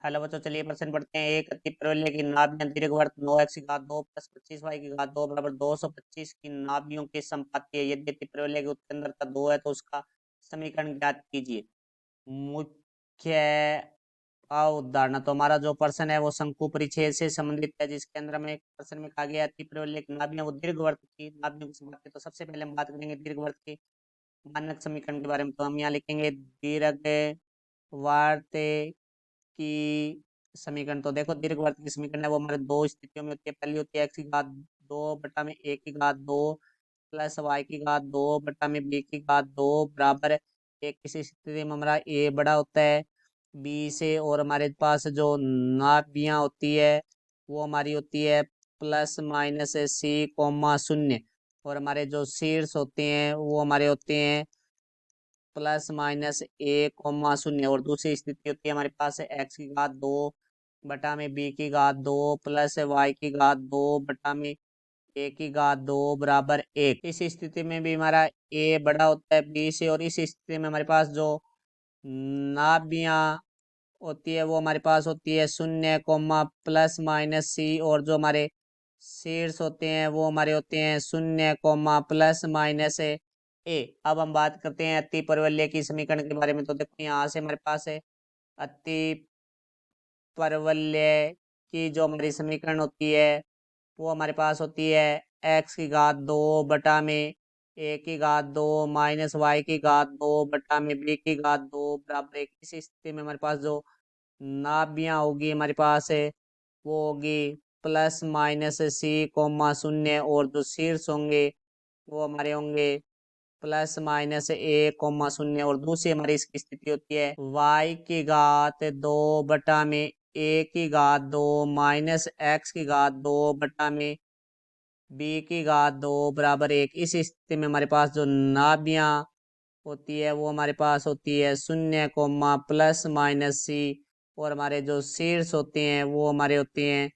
Hello बच्चों, चलिए प्रश्न पढ़ते हैं। एक अति परवलय की नाभियां दीर्घवृत्त 9x की घात 2 प्लस 25y की घात 2 बराबर 225 की नाभियों के संपाती है। यदि अति परवलय की उत्केंद्रता 2 है तो उसका समीकरण ज्ञात कीजिए। मुख्य अवधारणा, तो हमारा जो प्रश्न है वो शंकु परिच्छेद से संबंधित है, जिसके अंदर हमें प्रश्न में कहा गया अति परवलय की नाभियां वो दीर्घवृत्त की नाभियों की संपाती। तो सबसे पहले हम बात करेंगे दीर्घवृत्त के मानक समीकरण के बारे में। तो हम यहाँ लिखेंगे दीर्घवृत्त की समीकरण। तो देखो, दीर्घवृत्त की समीकरण है वो हमारे दो स्थितियों में होती है। पहली होती है एक्स की घात 2 बटा में ए की घात 2 प्लस वाई की घात 2 बटा में बी की घात 2 बराबर एक। किसी स्थिति में हमारा ए बड़ा होता है बी से, और हमारे पास जो नाभियां होती है वो हमारी होती है प्लस माइनस सी कोमा शून्य, और हमारे जो शीर्ष होते हैं वो हमारे होते हैं प्लस माइनस ए कोमा शून्य। और दूसरी स्थिति होती है हमारे पास एक्स की घात 2 बटा में बी की घात 2 प्लस वाई की घात 2 बटा में ए की घात 2 बराबर एक। इस स्थिति में भी हमारा ए बड़ा होता है बी से, और इस स्थिति में हमारे पास जो नाभियां होती है वो हमारे पास होती है शून्य कोमा प्लस माइनस सी, और जो हमारे शीर्ष होते हैं वो हमारे होते हैं शून्य कोमा प्लस माइनस ए। अब हम बात करते हैं अति परवलय की समीकरण के बारे में। तो देखो, यहाँ से हमारे पास है अति परवलय की जो हमारी समीकरण होती है वो हमारे पास होती है एक्स की घात 2 बटा में ए की घात 2 माइनस वाई की घात 2 बटा में बी की घात 2 बराबर एक। इस स्थिति में हमारे पास जो नाभियां होगी हमारे पास है वो होगी प्लस माइनस सी कोमा शून्य, और जो शीर्ष होंगे वो हमारे होंगे प्लस माइनस ए कोमा शून्य। और दूसरी हमारी इसकी स्थिति होती है वाई की घात 2 बटा में ए की घात 2 माइनस एक्स की घात 2 बटा में बी की घात 2 बराबर एक। इस स्थिति में हमारे पास जो नाभियां होती है वो हमारे पास होती है शून्य कोमा प्लस माइनस सी, और हमारे जो शीर्ष होते हैं वो हमारे होते हैं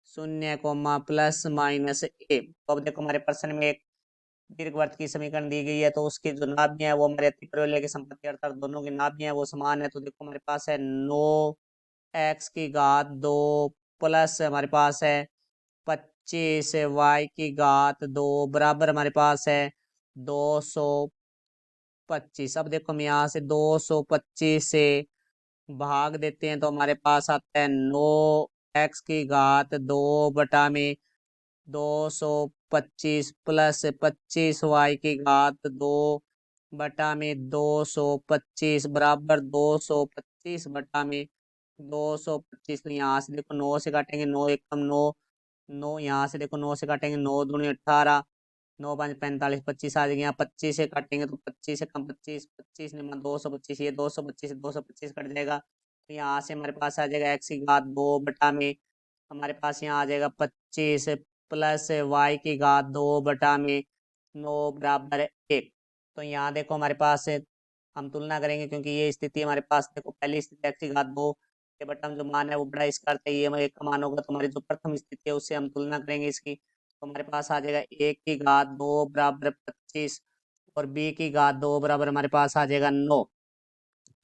शून्य कोमा प्लस माइनस ए। तो अब देखो, हमारे प्रश्न में एक दीर्घवृत्त की समीकरण दी गई है, तो उसकी जो नाभियां है वो हमारे अति परवलय की संपत्ति, अर्थात दोनों की नाभियां वो समान है। तो देखो, हमारे पास है 9x की घात 2 प्लस हमारे पास है 25 वाई की घात 2 बराबर हमारे पास है 225। अब देखो, हम यहाँ से 225 से भाग देते हैं तो हमारे पास आता है 9x की घात 2 बटा में 225 प्लस 25y की घात 2 बटा में 225 बराबर 225 बटा में 225। तो यहाँ से देखो 9 से काटेंगे, 9 एकम 9, 9 यहाँ से देखो 9 से काटेंगे, 9 दूनी 18, 9 पाँच 45, 25 आ जाएगा। यहाँ 25 से काटेंगे तो 25 से कम 25, 25 निमा 225, ये 225 225 कट जाएगा। तो यहाँ से हमारे पास आ जाएगा एक्स की घात 2 बटा में हमारे पास यहाँ आ जाएगा 25 प्लस वाई की घात 2 बटा में 9 बराबर एक। तो यहाँ देखो हमारे पास हम तुलना करेंगे, क्योंकि ये स्थिति हमारे पास देखो पहली स्थिति एक्स की घात 2 के बटा में जो मान है वो बड़ा, इसका अर्थ है ये हमारे एक का मान होगा। तो हमारी जो प्रथम स्थिति है उससे हम तुलना करेंगे इसकी। तो हमारे पास आ जाएगा एक की घात 2 बराबर 25, और बी की घात 2 बराबर हमारे पास आ जाएगा 9।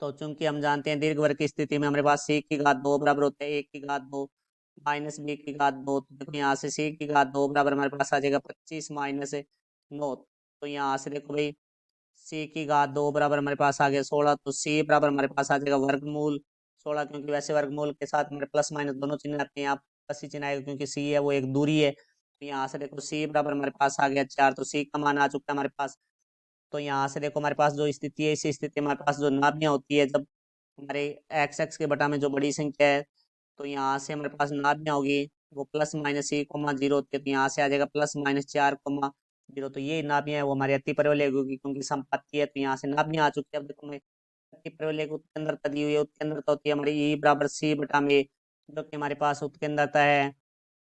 तो चूंकि हम जानते हैं दीर्घवृत्त की स्थिति में हमारे पास सी की घात 2 बराबर होता है एक की घात 2 माइनस बी की घात 2। तो देखो, यहाँ से सी की घात 2 बराबर हमारे पास आ जाएगा 25 माइनस 9। तो यहाँ से देखो भाई, सी की घात 2 बराबर हमारे पास आ गया 16, तो सी बराबर हमारे पास आ जाएगा वर्गमूल 16, क्योंकि वैसे वर्गमूल के साथ हमारे प्लस माइनस दोनों चिन्ह आते हैं। यहाँ प्लस ही चिन्ह आएगा क्योंकि सी है वो एक दूरी है। तो यहाँ से देखो सी बराबर हमारे पास आ गया 4, तो सी का मान आ चुका है हमारे पास। तो यहाँ से देखो हमारे पास जो स्थिति है, इस स्थिति में हमारे पास जो नाभियां होती है, जब हमारे एक्स एक्स के बटा में जो बड़ी संख्या है, तो यहाँ से हमारे पास नाभियां होगी वो प्लस माइनस 1,0 होती है। तो यहाँ से आ जाएगा प्लस माइनस 4,0। तो ये नाभियां है वो हमारी अति परवलय होगी, क्योंकि संपत्ति है। तो यहाँ से नाभियां आ चुकी है। अब देखो, मैं अति परवलय की उत्केंद्रता दी हुई है। उत्केंद्रता होती है हमारी ई बराबर सी बटा में, जो कि हमारे पास उत्केंद्रता है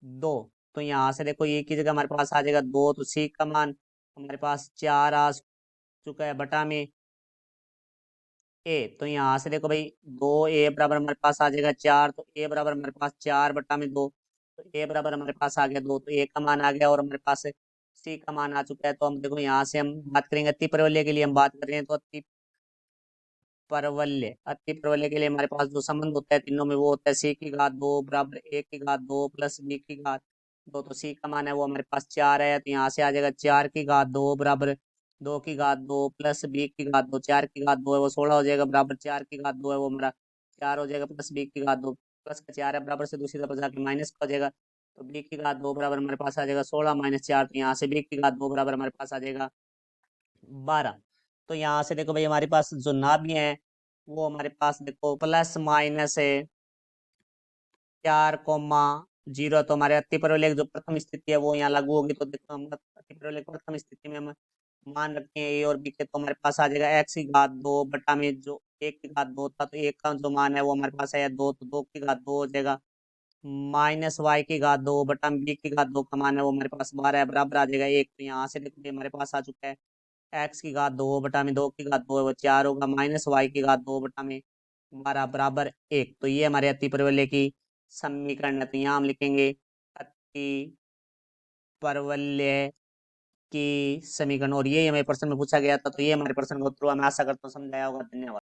2। तो यहाँ से देखो ये की जगह हमारे पास आ जाएगा 2, तो सी का मान हमारे पास 4 आ चुका है बटा में ए। तो यहाँ से देखो भाई, 2 ए बराबर हमारे पास आ जाएगा 4, तो ए बराबर हमारे पास 4 बटा में 2। तो ए बराबर हमारे पास आ गया 2, तो ए का मान आ गया, और हमारे पास सी का मान आ चुका है। तो हम देखो यहाँ से हम बात करेंगे अति परवलय के लिए, हम बात कर रहे हैं। तो अति परवल्य, अति परवल्य के लिए हमारे पास जो संबंध होता है तीनों में वो होता है सी की घात 2 बराबर ए की घात 2 प्लस बी की घात 2। तो सी का मान है वो हमारे पास 4 है, तो यहाँ से आ जाएगा 4 की घात 2 बराबर 2 की घात 2 प्लस बी की घात 2। 4 की घात 2 है वो 16 हो जाएगा, बराबर 4 की घात 2 है वो हमारा 4 हो जाएगा, प्लस बी की घात 2 प्लस का 4 है बराबर से दूसरी तरफ जाके माइनस का हो जाएगा। तो बी की घात 2 बराबर हमारे पास आ जाएगा 16 माइनस 4। तो यहाँ से बी की घात 2 बराबर हमारे पास आ जाएगा 12। तो यहाँ से देखो भाई हमारे पास जो नाभि है वो हमारे पास देखो प्लस माइनस है 4,0। तो हमारे अति परवलय जो प्रथम स्थिति है वो यहाँ लागू होगी। तो देखो हम अति परवलय प्रथम स्थिति में हम मान रखते हैं ए और बी के, तो हमारे पास आ जाएगा एक्स की घात 2 बटा में जो एक की घात 2 था, तो एक का जो मान है वो हमारे पास है 2, तो 2 की घात 2 हो जाएगा माइनस वाई की घात 2 बटा में बी की घात 2 का मान है वो हमारे पास 12 है, बराबर आ जाएगा 1। तो यहाँ से देखो हमारे पास आ चुका है एक्स की घात 2 बटा में 2 की घात 2 है वो 4 होगा, माइनस वाई की घात 2 बटा में 12 बराबर 1। तो ये हमारे अति परवलय की समीकरण है। तो यहाँ हम लिखेंगे अति परवलय की समीकरण, और ये हमें प्रश्न में पूछा गया था। तो ये हमारे प्रश्न का उत्तर हुआ। मैं आशा करता हूँ समझाया होगा। धन्यवाद।